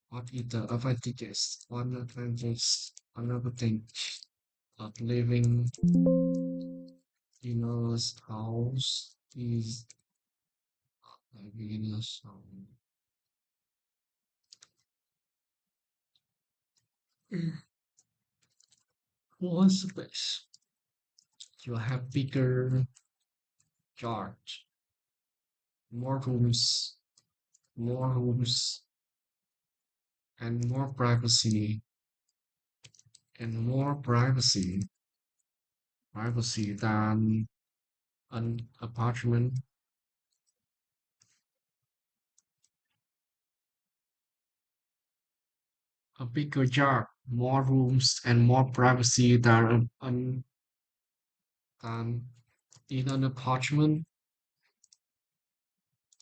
What is the advantages? One advantage of living in a house is living in a house. More space. You have bigger yard, more rooms, more rooms, and more privacy, and more privacy than an apartment. A bigger yard, more rooms, and more privacy than in an apartment.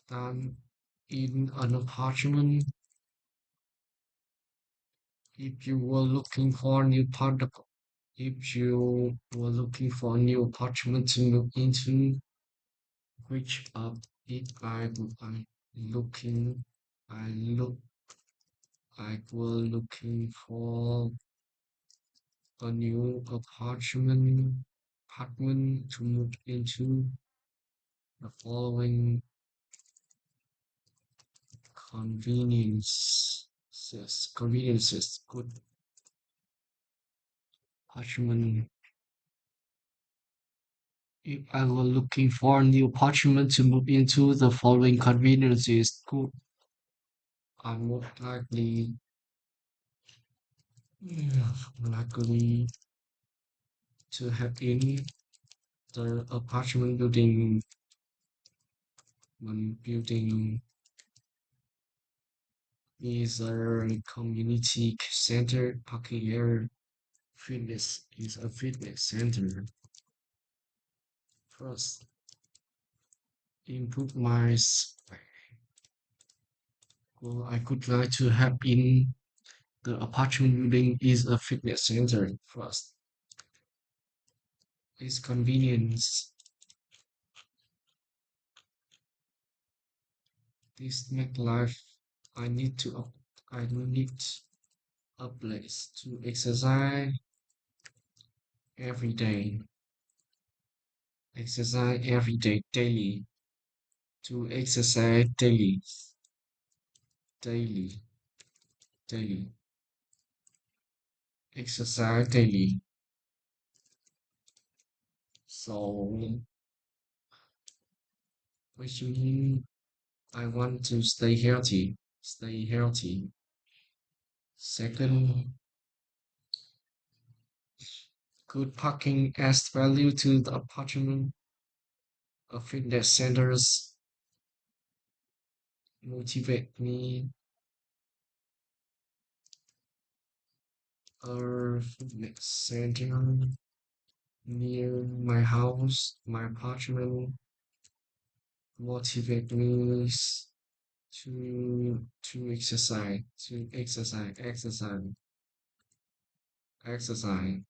Than in an apartment. If you were looking for a new part, if you were looking for a new apartment to move into, which if I looking, I look like we're looking for a new apartment to move into. The following conveniences good apartment. If I were looking for a new apartment to move into, the following conveniences could are most likely to have in the apartment building. One building is a community center, parking area, fitness is a fitness center. First, improve my well, I could like to have in the apartment building is a fitness center. First, is convenience. This make life. I need to. I need a place to exercise every day. Exercise every day, daily. To exercise daily, daily, daily. Exercise daily. So, which means I want to stay healthy. Stay healthy. Second, good parking adds value to the apartment. A fitness centers motivate me. A fitness center near my house, my apartment, motivate me to exercise, exercise,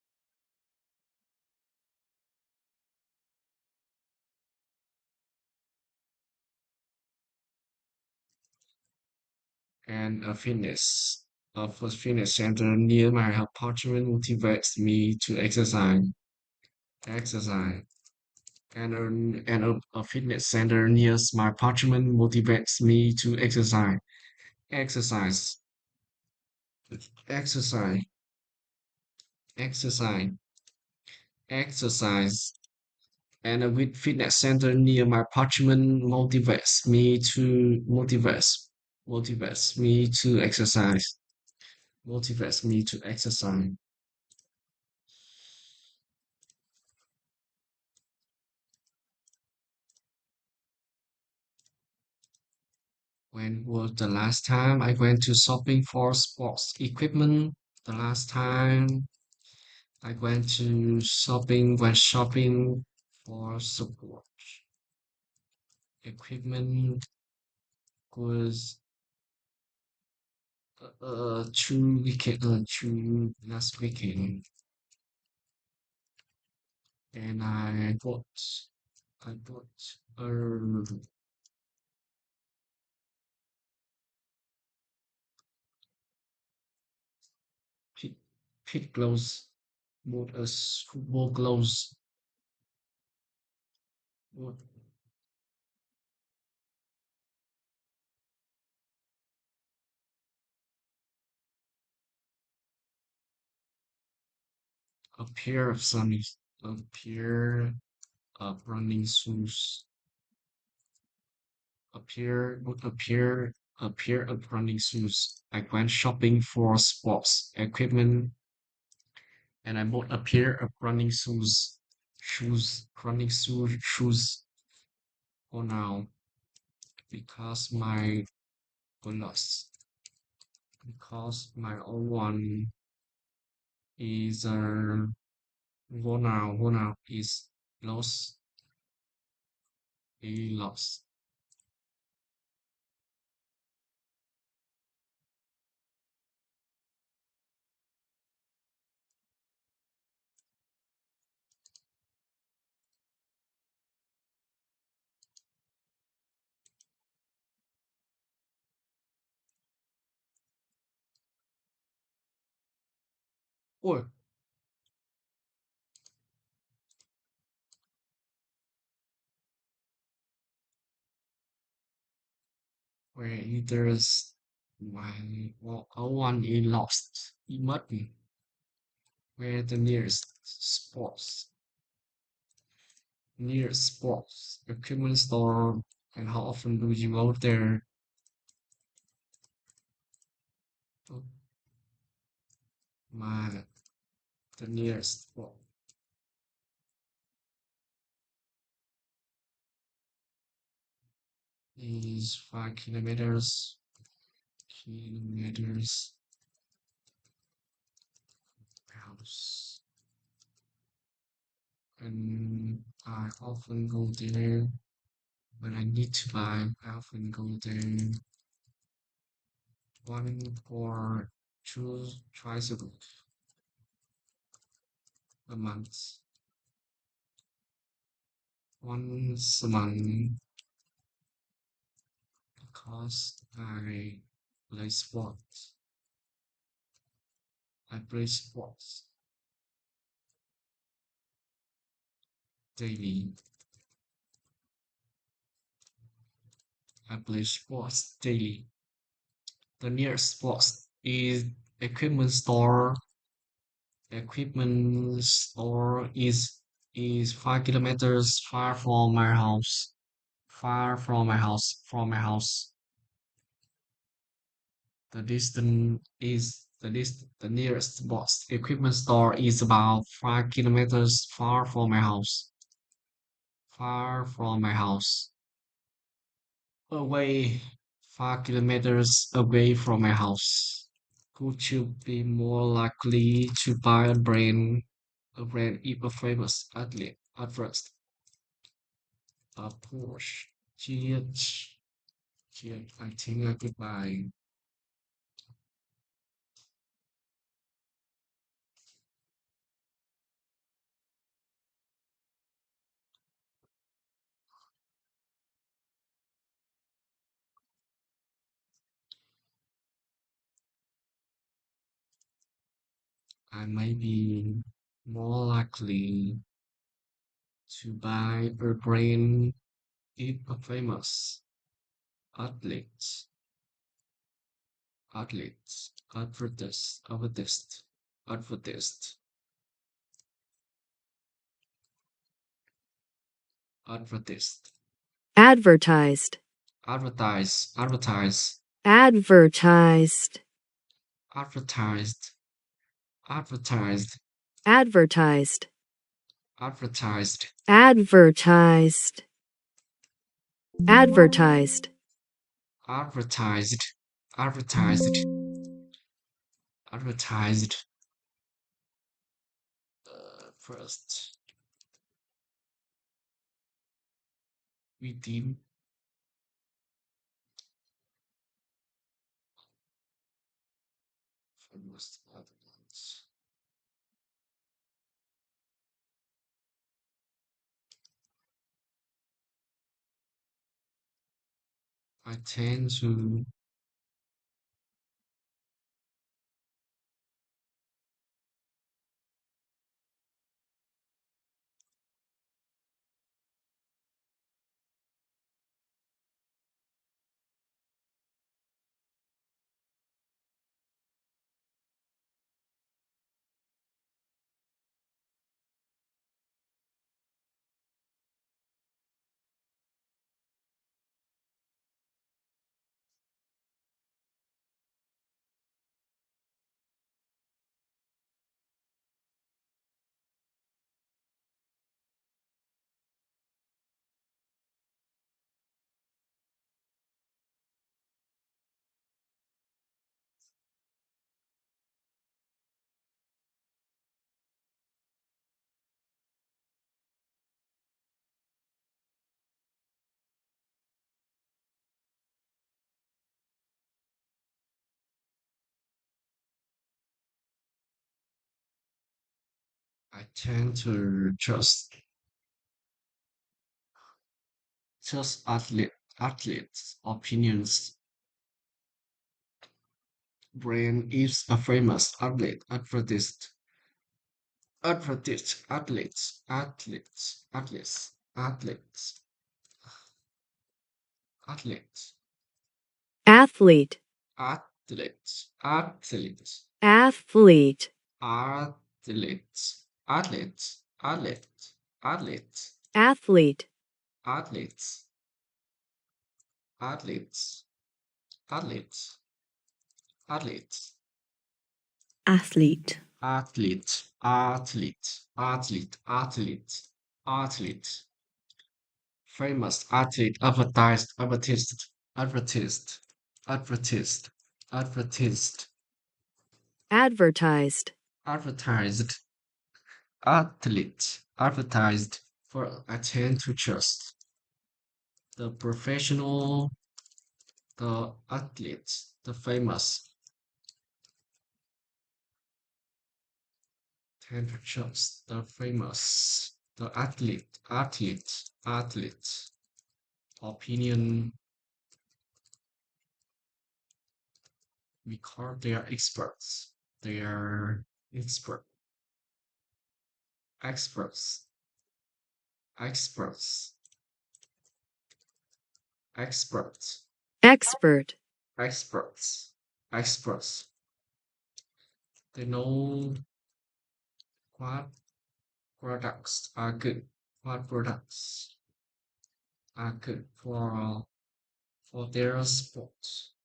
and a fitness center near my apartment motivates me to exercise, and a fitness center near my apartment motivates me to exercise, exercise, exercise, exercise. And a with fitness center near my apartment motivates me to exercise, motivates me to exercise. When was the last time I went to shopping for sports equipment? The last time I went shopping for sport equipment was two last weekend, and I bought a Pit clothes, bought us football clothes, bought a pair of sunnies, a pair of running shoes, a pair of running shoes. I went shopping for sports equipment and I bought a pair of running running shoes for now because my goodness, because my old one is worn out is lost, is lost. Or where there's my well, old one is lost. It must be where the nearest sports equipment store, and how often do you go there? Oh, my the nearest sport is 5 kilometers house, and I often go there when I need to buy. I often go there one or two twice a month. Once a month because I play sports. I play sports daily. I play sports daily. The nearest sports is equipment store. Equipment store is 5 kilometers far from my house. Far from my house. From my house. The nearest sports equipment store is about 5 kilometers far from my house. Far from my house. Away 5 kilometers away from my house. Could you be more likely to buy a brand if a famous athlete at first? A Porsche. GH. GH. I think I could buy. I might be more likely to buy a brand if a famous athlete. Athletes. Advertised. Advertised. advertised, Advertise. advertised, Advertised. Advertised. advertised, Advertised. advertised, advertised, Advertised. Advertised. Advertised. First, within famous athletes. I tend to I tend to just athletes' opinions. Brand is a famous athletes, athletes, athlete, athletes, athlete, athletes, athlete, athletes, athletes, athletes, athletes, athlete, athlete, famous athlete, advertised, advertised, advertised, advertised, advertised, athlete, advertised. For I tend to trust the professional, the athletes, the famous, tend to trust the famous, the athlete, opinion because they are experts. They are expert, experts, experts, experts, expert, experts, experts. They know what products are good, what products are good for their sports.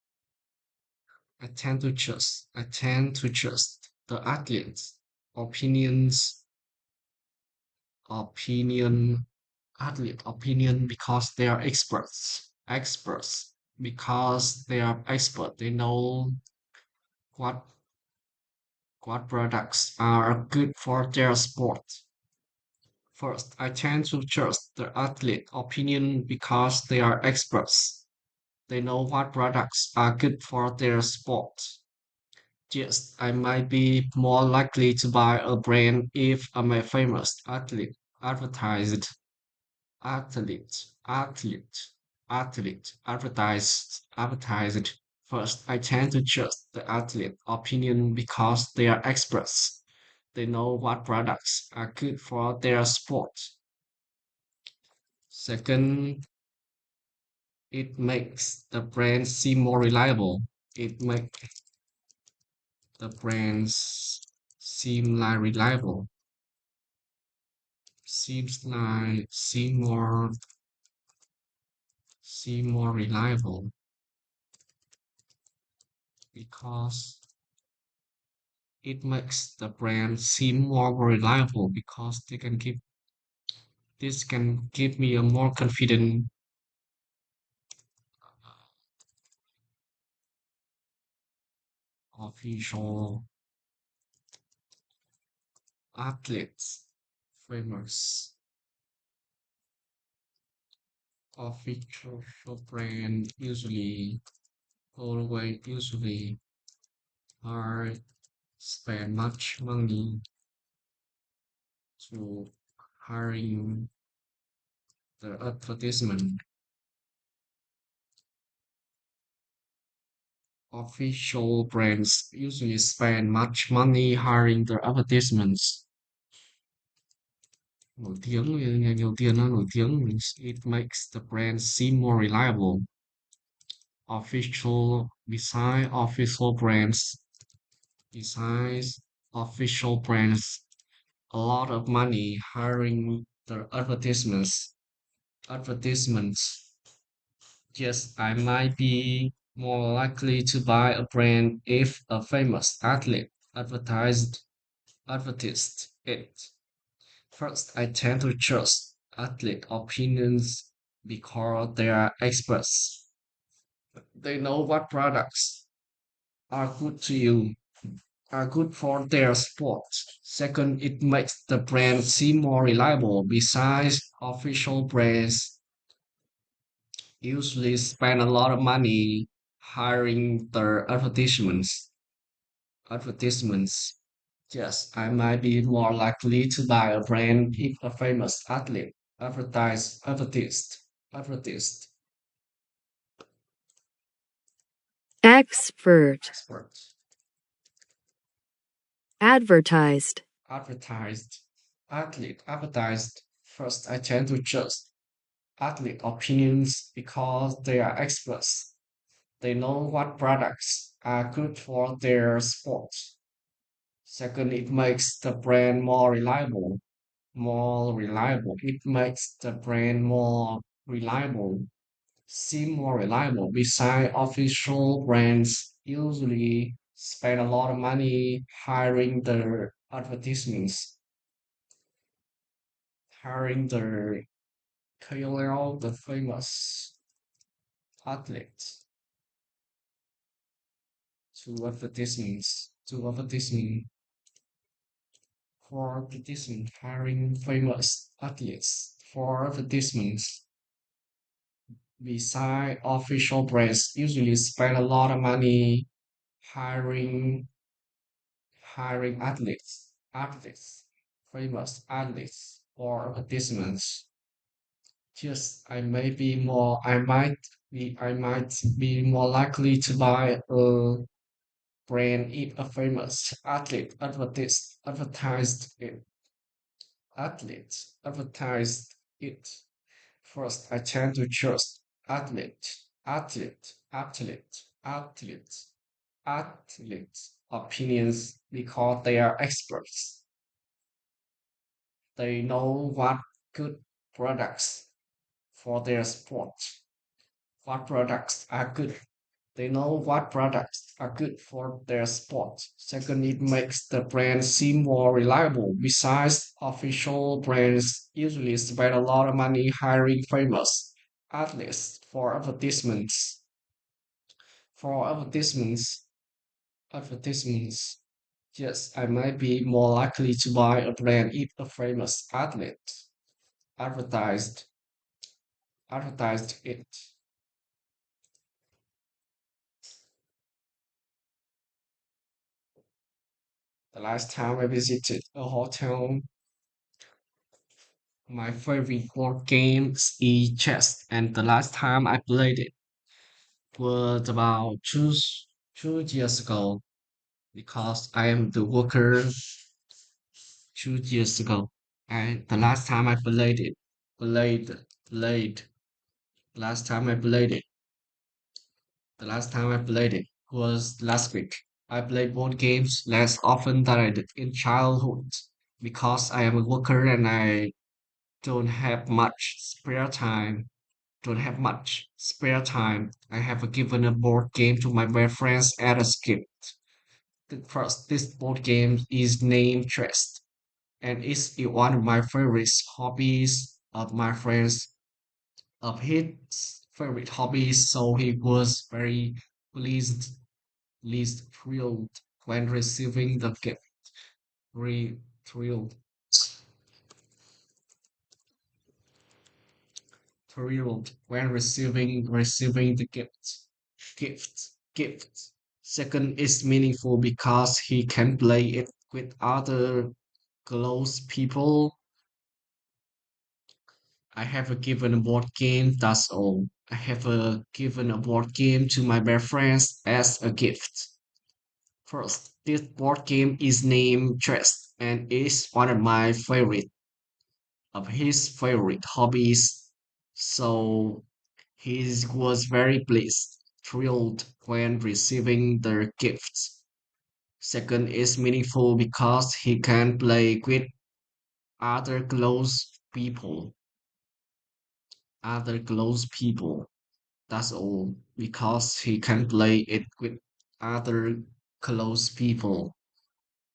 I tend to trust the athletes' opinions, opinion, athlete opinion because they are experts because they are expert. They know what what products are good for their sport. First, I tend to trust the athlete opinion because they are experts. They know what products are good for their sport. Yes, I might be more likely to buy a brand if I'm a famous advertised athlete, athlete, advertised. First, I tend to trust the athlete opinion because they are experts. They know what products are good for their sport. Second, it makes the brand seem more reliable. It makes the brands seem like reliable. Seem more reliable because it makes the brand seem more reliable because this can give me a more confident official athletes famous official brand usually are spend much money to hiring the advertisement. Official brands usually spend much money hiring their advertisements. Nổi tiếng, ngày đầu tiên nó nổi tiếng, it makes the brand seem more reliable. Official brands, besides official brands, a lot of money hiring their advertisements. Yes, I might be more likely to buy a brand if a famous athlete advertised it. First, I tend to trust athlete opinions because they are experts. They know what products are good to you, are good for their sport. Second, it makes the brand seem more reliable. Besides, official brands usually spend a lot of money hiring their advertisements. Yes, I might be more likely to buy a brand if a famous athlete advertised, expert, expert, advertised, advertised, athlete advertised. First, I tend to trust athlete opinions because they are experts. They know what products are good for their sport. Second, it makes the brand more reliable. More reliable. It makes the brand more reliable, seem more reliable. Besides, official brands usually spend a lot of money hiring the KOL, the famous athletes, to advertisement for advertisement, hiring famous athletes for advertisements. Besides, official brands usually spend a lot of money hiring hiring famous athletes for advertisements. Just I might be more likely to buy a brand if a famous athletes advertised it. First, I tend to trust athlete, athlete, athlete, athletes' opinions because they are experts. They know what good products for their sport, what products are good. They know what products are good for their sport. Second, it makes the brand seem more reliable. Besides, official brands usually spend a lot of money hiring famous athletes for advertisements. For advertisements, yes, I might be more likely to buy a brand if a famous athlete advertised advertised it. The last time I visited a hotel, my favorite board game is chess, and the last time I played it was about 2 years ago because I am the worker 2 years ago. And the last time I played, played, last time I played it, the last time I played it was last week. I play board games less often than I did in childhood because I am a worker and I don't have much spare time. Don't have much spare time. I have given a board game to my best friends as a gift. This board game is named Trust, and it's one of my favorite hobbies of my friends of his favorite hobbies. So he was very pleased, pleased, thrilled when receiving the gift. Thrilled, thrilled when receiving the gift. Second is meaningful because he can play it with other close people. I have given a board game, that's all. I have given a board game to my best friends as a gift. First, this board game is named Chess and is one of my favorite of his favorite hobbies. So he was very pleased, thrilled when receiving the gifts. Second is meaningful because he can play with other close people. Other close people. That's all. Because he can play it with other close people.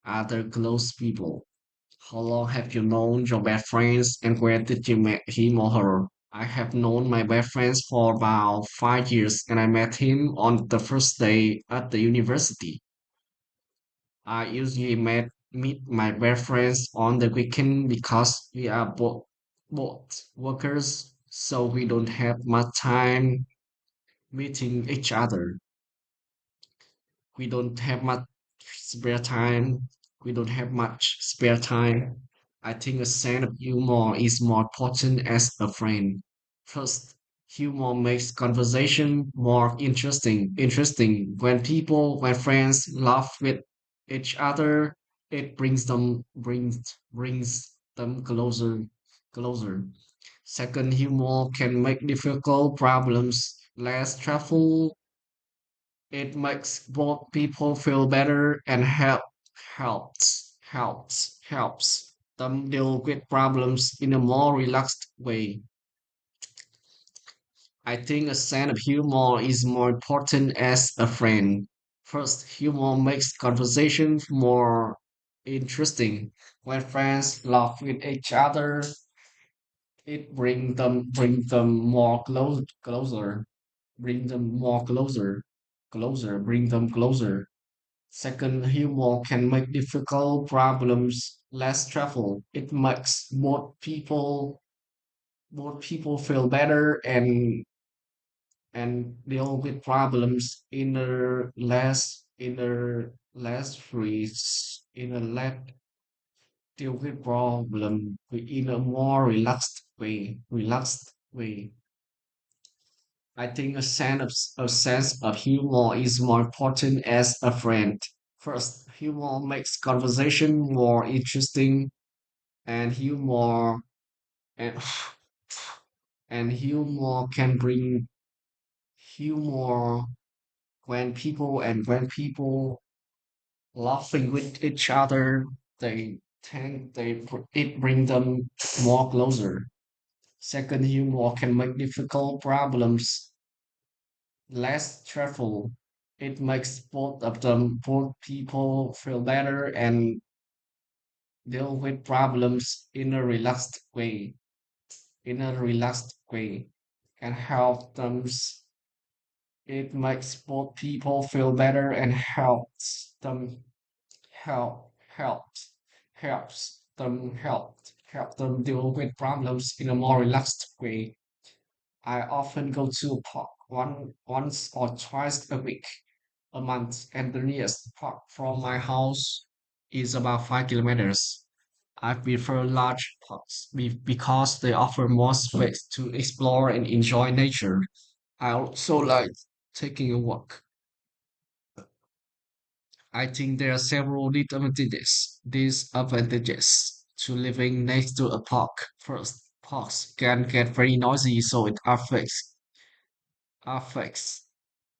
Other close people. How long have you known your best friends and where did you meet him or her? I have known my best friends for about 5 years and I met him on the first day at the university. I usually meet my best friends on the weekend because we are both workers, so we don't have much time meeting each other. We don't have much spare time. we don't have much spare time. I think a sense of humor is more important as a friend. First, humor makes conversation more interesting. When friends laugh with each other, it brings them closer. Second, humor can make difficult problems less stressful. It makes both people feel better and helps them deal with problems in a more relaxed way. I think a sense of humor is more important as a friend. First, humor makes conversation more interesting. When friends laugh with each other, it bring them more closer, bring them more bring them closer. Second, humor can make difficult problems less stressful. It makes both people feel better and deal with problems in a less free in a less deal with problem in a more relaxed way. I think a sense of humor is more important as a friend. First, humor makes conversation more interesting, and and, and humor can bring humor when people laughing with each other, it bring them more closer. Second, humor can make difficult problems less stressful. It makes both people feel better and deal with problems in a relaxed way, and help them. It makes both people feel better and help help them deal with problems in a more relaxed way. I often go to a park once or twice a month, and the nearest park from my house is about 5 kilometers. I prefer large parks because they offer more space to explore and enjoy nature. I also like taking a walk. I think there are several disadvantages to living next to a park. First, parks can get very noisy, so it affects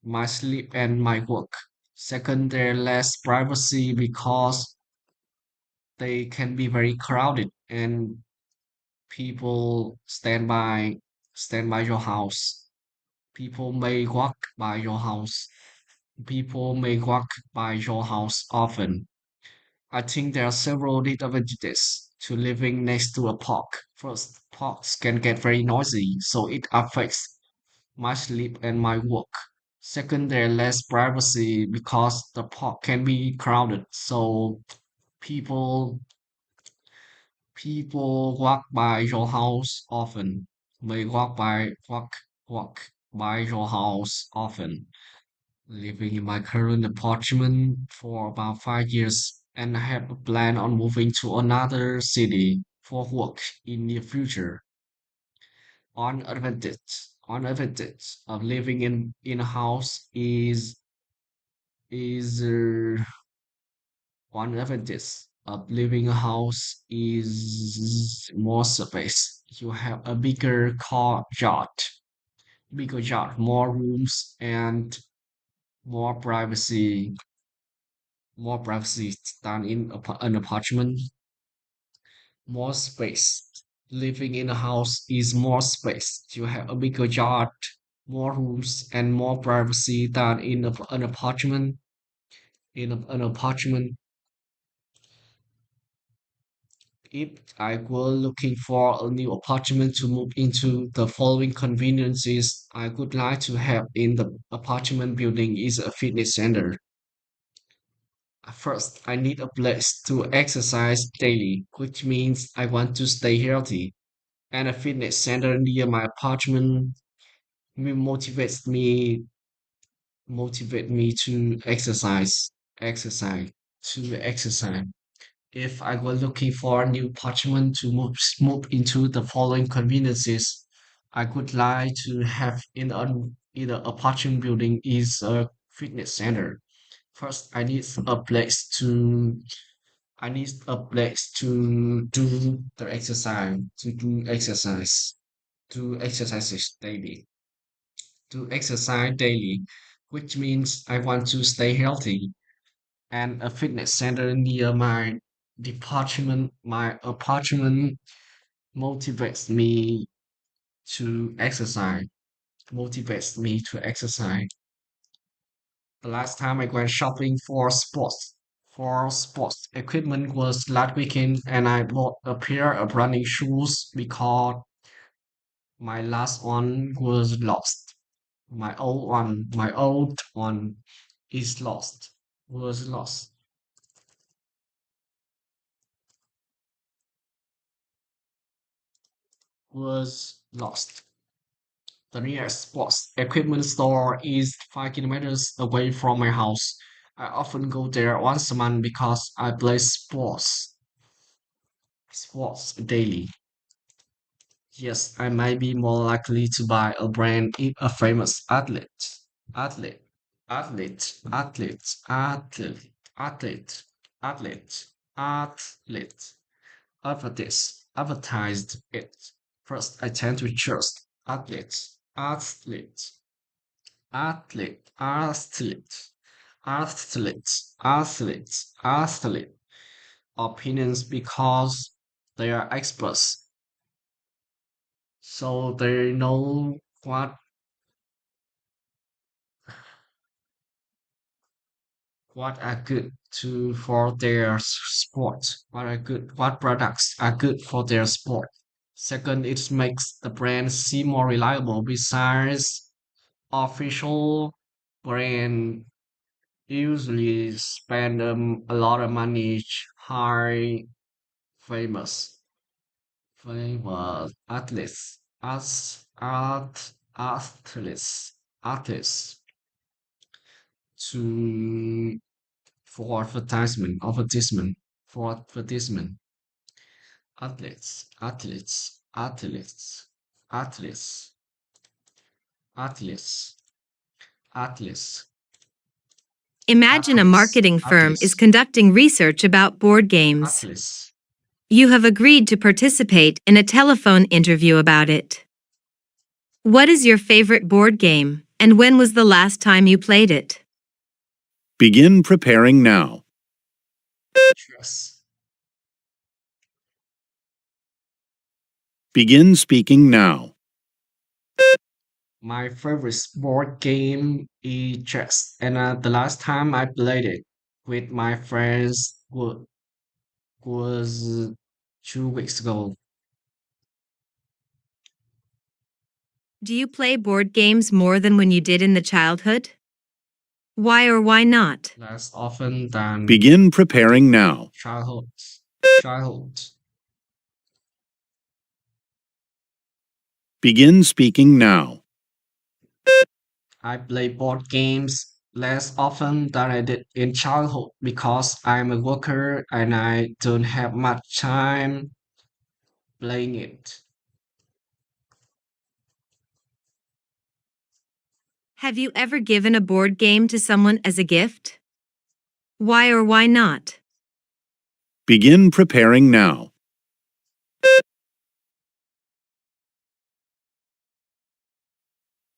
my sleep and my work. Second, there's less privacy because they can be very crowded and people stand by your house. People may walk by your house. People may walk by your house often. I think there are several disadvantages to living next to a park. First, parks can get very noisy, so it affects my sleep and my work. Second, there's less privacy because the park can be crowded, so people people may walk by your house often. Living in my current apartment for about 5 years, and I have a plan on moving to another city for work in near future. One advantage of living in a house is one advantage of living in a house is more space. You have a bigger yard, more rooms, and more privacy more privacy than in an apartment. More space. Living in a house is more space. You have a bigger yard, more rooms, and more privacy than in an apartment. An apartment, if I were looking for a new apartment to move into, the following conveniences I would like to have in the apartment building is a fitness center. First, I need a place to exercise daily, which means I want to stay healthy. And a fitness center near my apartment will motivate me to exercise. If I were looking for a new apartment to move into the following conveniences, I would like to have in the apartment building is a fitness center. First, I need a place to do the exercise, to exercises daily, to exercise daily, which means I want to stay healthy. And a fitness center near my apartment motivates me to exercise, motivates me to exercise. The last time I went shopping for sports equipment was last weekend, and I bought a pair of running shoes because my last one was lost. My old one is lost, was lost, was lost. The nearest sports equipment store is 5 kilometers away from my house. I often go there once a month because I play sports daily. Yes, I might be more likely to buy a brand if a famous athlete, athlete, athlete, athlete, athlete, athlete, advertised it. First, I tend to trust athlete opinions because they are experts, so they know what are good to for their sport, what products are good for their sport. Second, it makes the brand seem more reliable. Besides, official brand usually spend a lot of money, high famous athletes as athletes to for advertisement athletes athletes athletes athletes Imagine a athletes marketing firm is athletes conducting research about board games. athletes You have agreed to participate in a telephone interview about it. What is your favorite board game, and when was the last time you played it? Begin preparing now. chess Begin speaking now. My favorite board game is chess, and the last time I played it with my friends was 2 weeks ago. Do you play board games more than when you did in the childhood? Why or why not? Less often than Begin preparing now. childhood. Childhood. Begin speaking now. I play board games less often than I did in childhood because I'm a worker and I don't have much time playing it. Have you ever given a board game to someone as a gift? Why or why not? Begin preparing now.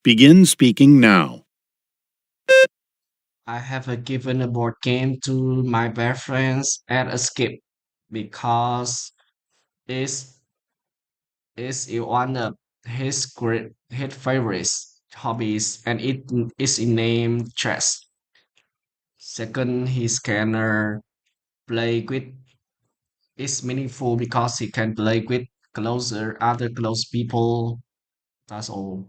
Begin speaking now. I have given a board game to my best friends at a skip because it's, it's one of his favorite hobbies and it is named chess. Second, his can play with is meaningful because he can play with other close people. That's all.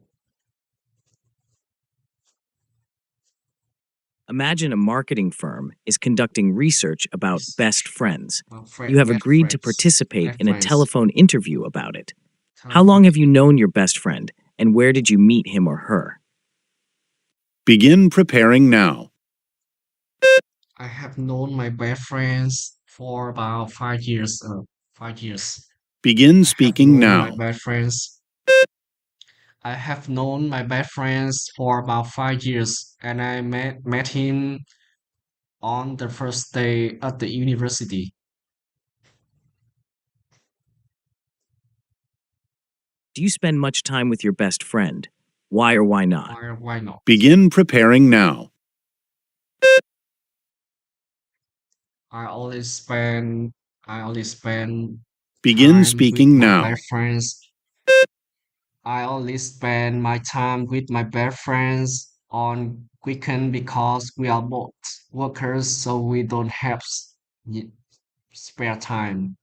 Imagine a marketing firm is conducting research about Yes. best friends. You have Bad agreed to friends. participate Bad in a friends. telephone interview about it. How Telephone. long have you known your best friend, and where did you meet him or her? Begin preparing now. I have known my best friends for about 5 years. 5 years. Begin I have speaking known my now. best friends. I have known my best friends for about 5 years, and I met him on the first day at the university. Do you spend much time with your best friend? Why or why not? Why not? Begin preparing now. I always spend I always spend Begin time with speaking my now. best friends. I always spend my time with my best friends on weekend because we are both workers, so we don't have y- spare time.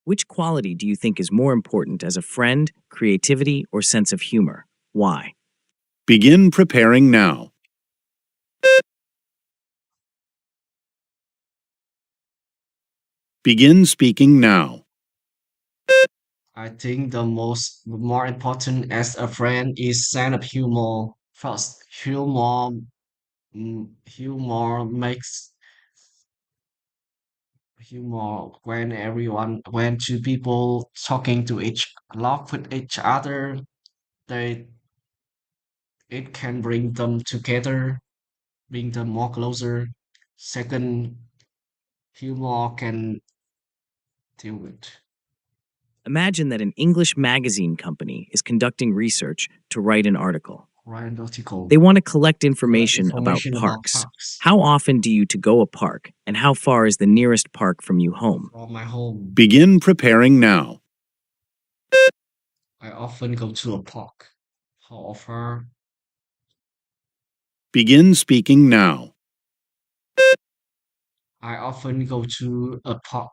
Which quality do you think is more important as a friend, creativity, or sense of humor? Why? Begin preparing now. Begin speaking now. I think the more important as a friend is sense of humor. First, humor makes humor when two people talking to each laugh with each other, they it can bring them together, bring them more closer. Second, humor can deal with Imagine that an English magazine company is conducting research to write an article. write an article. They want to collect Collect information about information about parks. parks How often do you to go a park, and how far is the nearest park from you home? from my home. Begin preparing now. I often go to a park. However, Begin speaking now. I often go to a park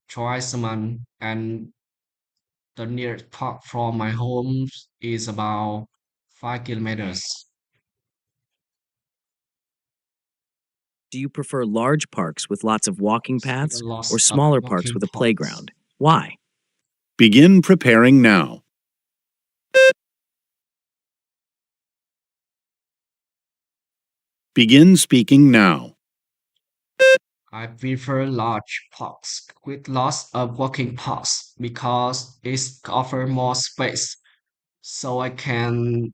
twice a month, and the nearest park from my home is about 5 kilometers. Do you prefer large parks with lots of walking With a paths lot or of smaller parks walking with a paths. playground? Why? Begin preparing now. Begin speaking now. I prefer large parks with lots of walking paths because it offers more space, so I can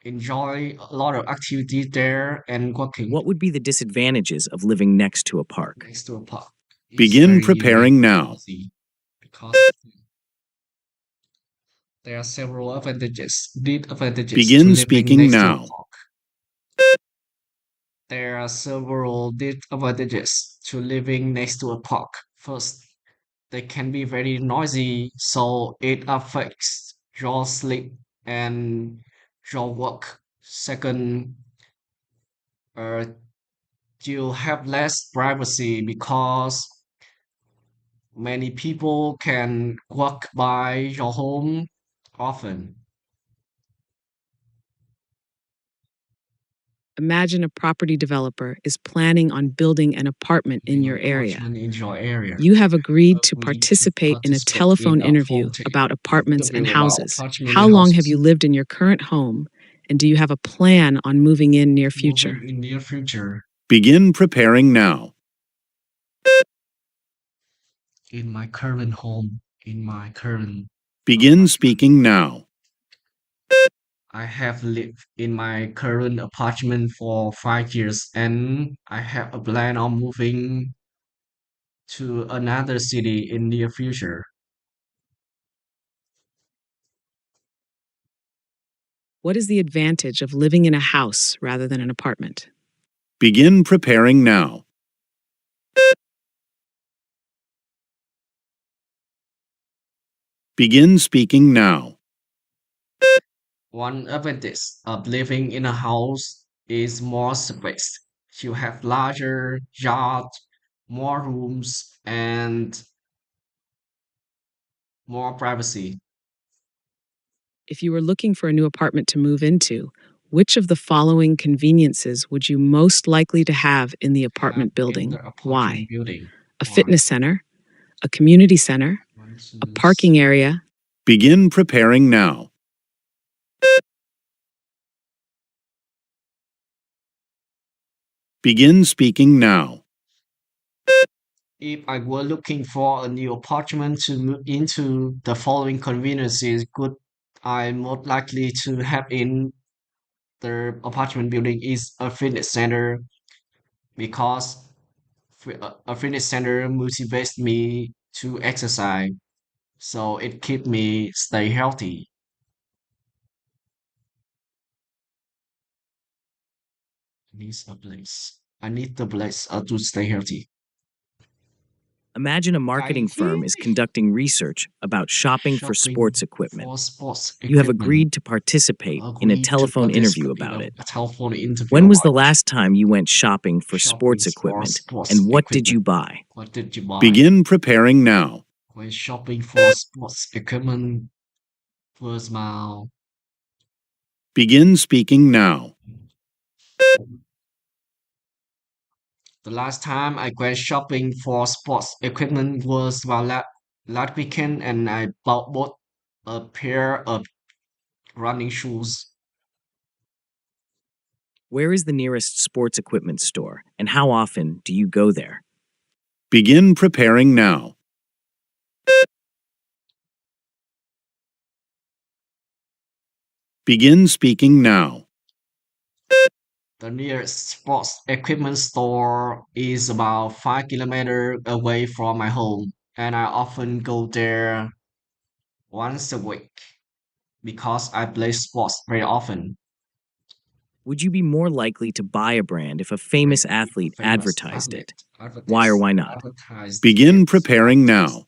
enjoy a lot of activity there and walking What would be the disadvantages of living next to a park? next to a park. It's Begin very very preparing now. cozy because there are several disadvantages to Begin living speaking next to a now. park. There are several disadvantages to living next to a park. First, they can be very noisy, so it affects your sleep and your work. Second, uh, you have less privacy because many people can walk by your home often. Imagine a property developer is planning on building an apartment in Living your an area. apartment in your area. You have agreed to We to participate in a participate in telephone a interview phone about apartments and interview about houses. apartment How and long have you houses. lived in your current home, and do you have a plan on moving in near future? Moving in near future. Begin preparing now. In my current home, in my current Begin apartment. speaking now. I have lived in my current apartment for 5 years, and I have a plan on moving to another city in near future. What is the advantage of living in a house rather than an apartment? Begin preparing now. Begin speaking now. One advantage of living in a house is more space. You have larger yard, more rooms, and more privacy. If you were looking for a new apartment to move into, which of the following conveniences would you most likely to have in the Have apartment in building? the apartment Why? building. A Why? fitness center, a community center, a parking area, Begin preparing now. Begin speaking now. If I were looking for a new apartment to move into, the following conveniences could I most likely to have in the apartment building is a fitness center because a fitness center motivates me to exercise, so it keeps me stay healthy. I need the place to stay healthy. Imagine a marketing firm is conducting research about shopping for Shopping sports equipment. for sports You have equipment. agreed to participate in a Agreed to telephone interview participate in about it. a telephone interview When was the about last time you went shopping for shopping sports for equipment, sports and what did you equipment. buy? What did you buy? Begin preparing now. When shopping for sports equipment was about Begin speaking now. the last time I went shopping for sports equipment was about last weekend, and I bought a pair of running shoes. Where is the nearest sports equipment store, and how often do you go there? Begin preparing now. Begin speaking now. The nearest sports equipment store is about 5 kilometers away from my home, and I often go there once a week because I play sports very often. Would you be more likely to buy a brand if a famous athlete Famous advertised it? athlete Why or why not? advertised Begin it. preparing now.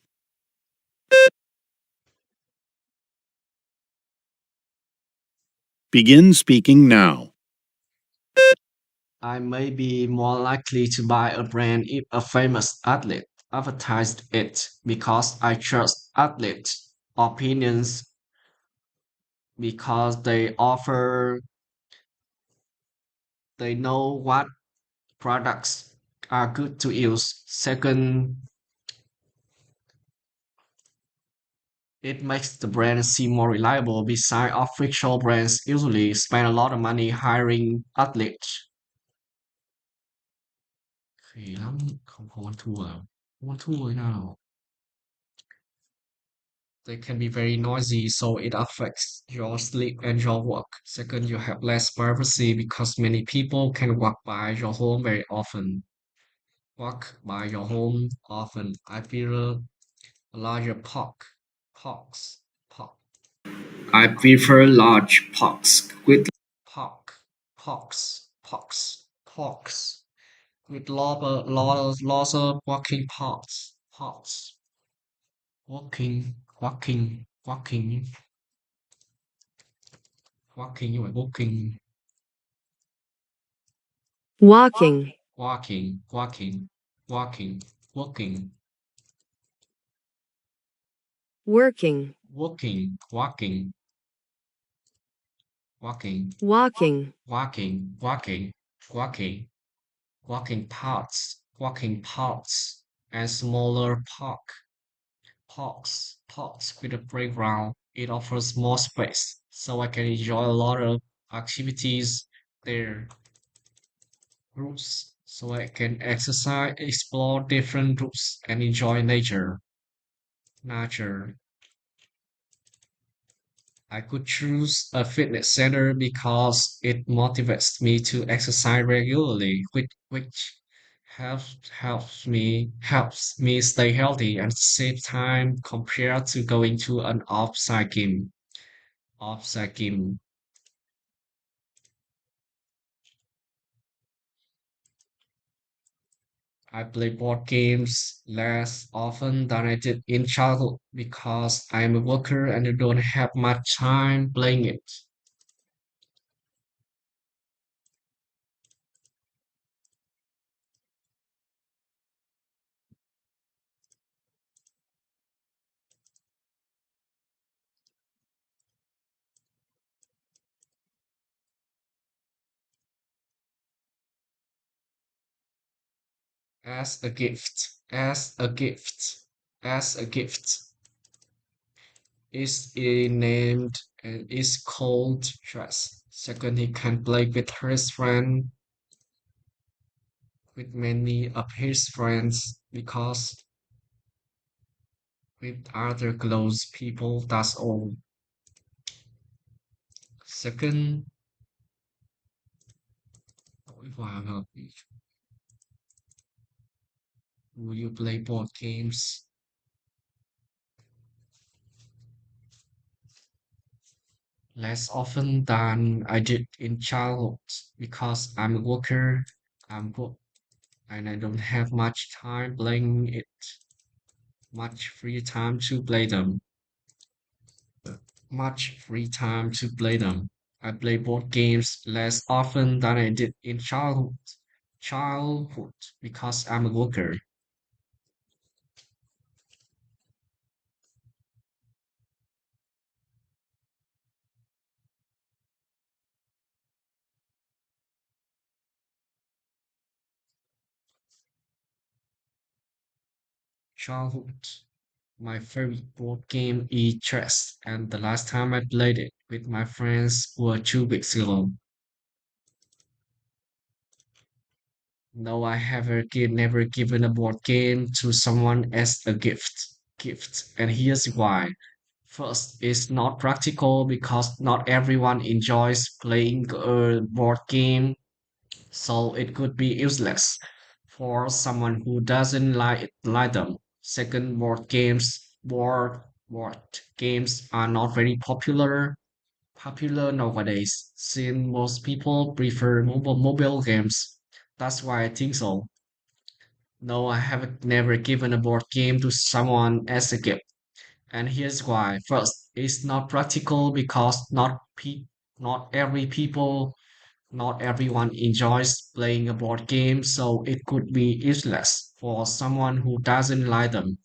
Begin speaking now. I may be more likely to buy a brand if a famous athlete advertised it because I trust athletes' opinions because they know what products are good to use. Second, it makes the brand seem more reliable. Besides, official brands usually spend a lot of money hiring athletes. Kỳ lắm, không ăn thua à? Không ăn thua thế nào? They can be very noisy, so it affects your sleep and your work. Second, you have less privacy because many people can walk by your home very often. Walk by your home often. I prefer a larger parks, park. I prefer large parks with park, parks with lots of walking paths. Walking, walking, you are walking, walking, walking, working, walking, walking, walking, walking, walking paths, and smaller parks with a playground. It offers more space, so I can enjoy a lot of activities there. Routes, so I can exercise, explore different routes, and enjoy nature. I could choose a fitness center because it motivates me to exercise regularly, which helps me stay healthy and save time compared to going to an offsite gym. Offsite gym. I play board games less often than I did in childhood because I am a worker and I don't have much time playing it. As a gift, as a gift, as a gift. Is named and is called Tress. Second, he can play with his friend with many of his friends because with other close people, that's all. Second, if I have will you play board games less often than I did in childhood because I'm a worker, I'm bored, and I don't have much time playing it, much free time to play them, much free time to play them. I play board games less often than I did in childhood because I'm a worker. Childhood. My favorite board game is chess, and the last time I played it with my friends were 2 weeks ago. No, I have never given a board game to someone as a gift, and here's why. First, it's not practical because not everyone enjoys playing a board game, so it could be useless for someone who doesn't like them. Second, board games are not very popular nowadays, since most people prefer mobile games. That's why I think so. No, I have never given a board game to someone as a gift. And here's why. First, it's not practical because not everyone enjoys playing a board game, so it could be useless for someone who doesn't like them.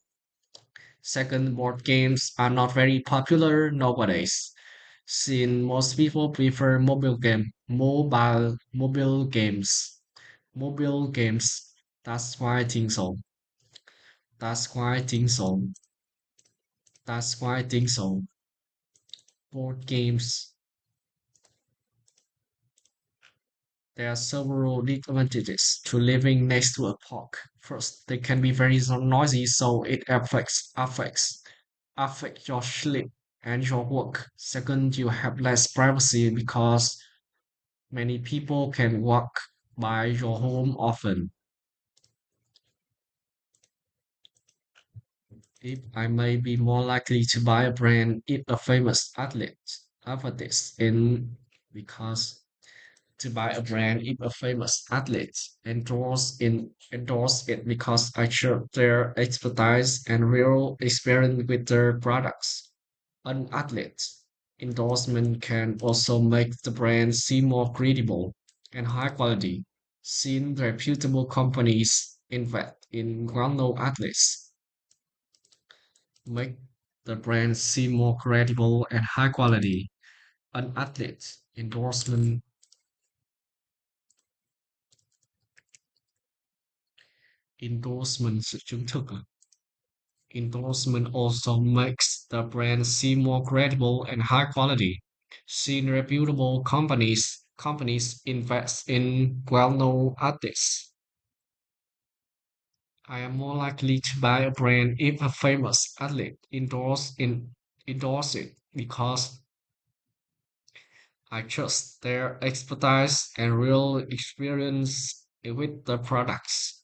Second, board games are not very popular nowadays, since most people prefer mobile games. Mobile games. That's why I think so. That's why I think so. That's why I think so. Board games. There are several disadvantages to living next to a park. First, they can be very noisy, so it affect your sleep and your work. Second, you have less privacy because many people can walk by your home often. If I may be more likely to buy a brand if a famous athlete advertise in because to buy a brand if a famous athlete endorse it because I share their expertise and real experience with their products. An athlete endorsement can also make the brand seem more credible and high quality, since reputable companies invest in well-known athletes, make the brand seem more credible and high quality. An athlete endorsement chứng thực Endorsement also makes the brand seem more credible and high quality. Since reputable companies invest in well-known artists. I am more likely to buy a brand if a famous athlete endorse it because I trust their expertise and real experience with the products.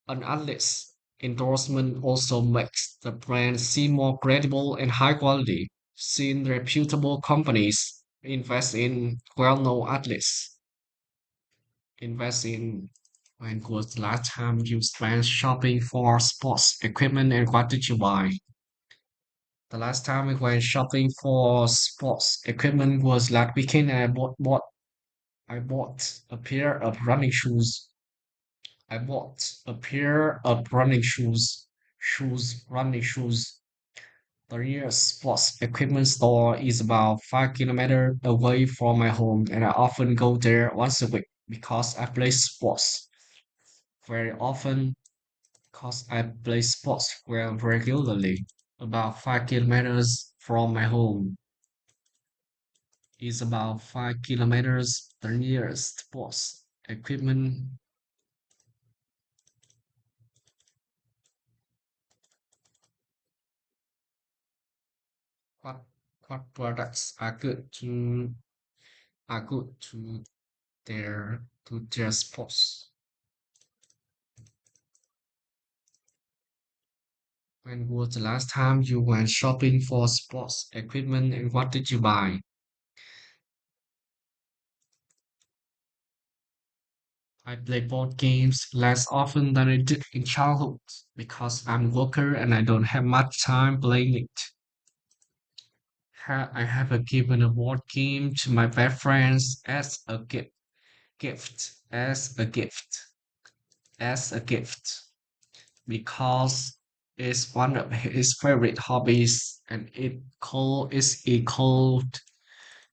An athlete's endorsement also makes the brand seem more credible and high quality, since reputable companies well-known athletes. Invest in When was the last time you spent shopping for sports equipment and what did you buy? The last time I went shopping for sports equipment was last weekend and I bought a pair of running shoes. I bought a pair of running shoes. The nearest sports equipment store is about 5 kilometers away from my home, and I often go there once a week because I play sports very often. Because I play sports well regularly. About 5 kilometers from my home is about 5 kilometers the nearest sports equipment What what products are good to their sports? When was the last time you went shopping for sports equipment and what did you buy? I play board games less often than I did in childhood because I'm a worker and I don't have much time playing it. I have given a board game to my best friends as a gift, because it's one of his favorite hobbies and is equal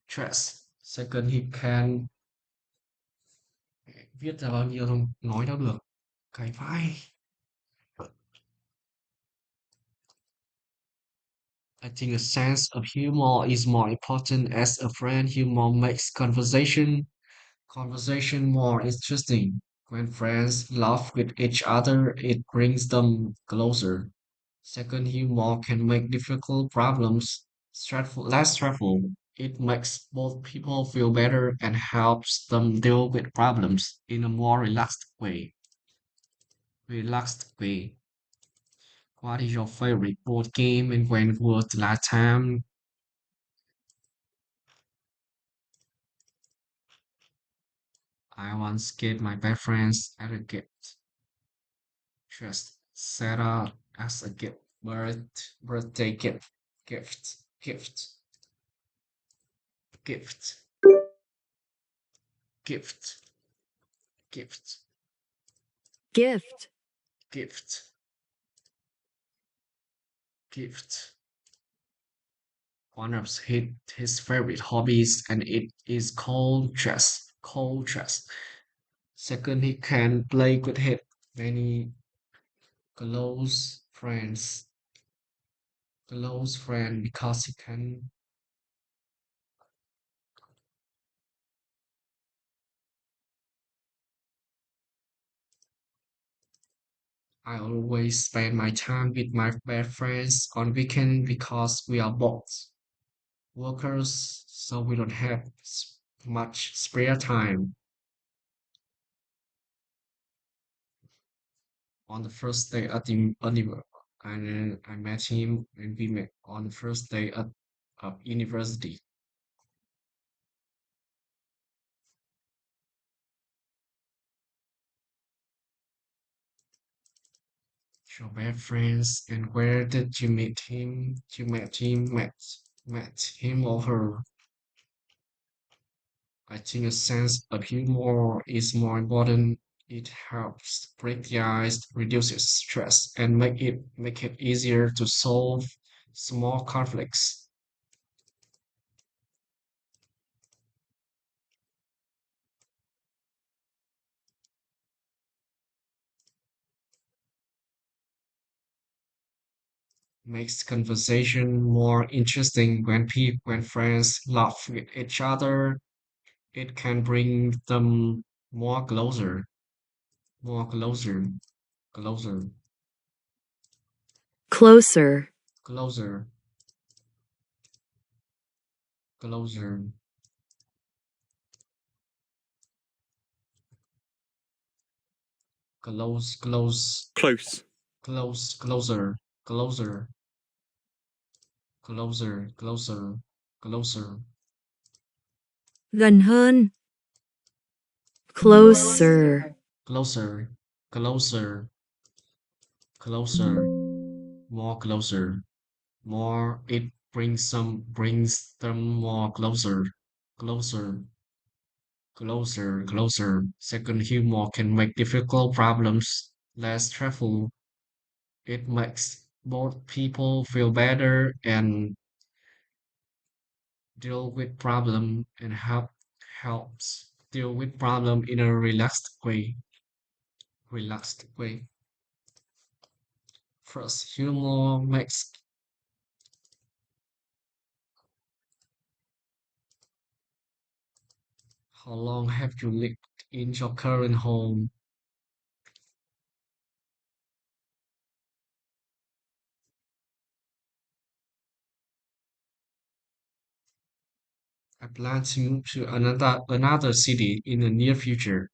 stress. Second, he can viết ra bao nhiêu không nói đâu được. Cái vai. I think a sense of humor is more important as a friend. Humor makes conversation more interesting. When friends laugh with each other, it brings them closer. Second, humor can make difficult problems less stressful. It makes both people feel better and helps them deal with problems in a more relaxed way. Relaxed way. What is your favorite board game and when was the last time? I once gave my best friends as a gift. Just set out as a gift. Birthday gift, gift, gift, gift, gift, gift, gift, gift. One of his favorite hobbies, and it is called chess. Cold chess. Second, he can play with his many close friends. Close friend because he can. I always spend my time with my best friends on weekend because we are both workers, so we don't have much spare time. On the first day at the university, and I met him and we met on the first day at of university. Your best friends, and where did you meet him? You met him or her. I think a sense of humor is more important. It helps break the ice, reduces stress, and make it easier to solve small conflicts. Makes conversation more interesting when friends laugh with each other. It can bring them more closer, more closer, closer, closer, closer, closer, close, Close. closer, closer, closer, closer, gần hơn, closer, closer, closer, closer, more closer, more. It brings them more closer, closer, closer. Second, humor can make difficult problems less stressful. It makes both people feel better and deal with problem and helps deal with problem in a relaxed way. Relaxed way. First, humor makes. How long have you lived in your current home? I plan to move to another city in the near future.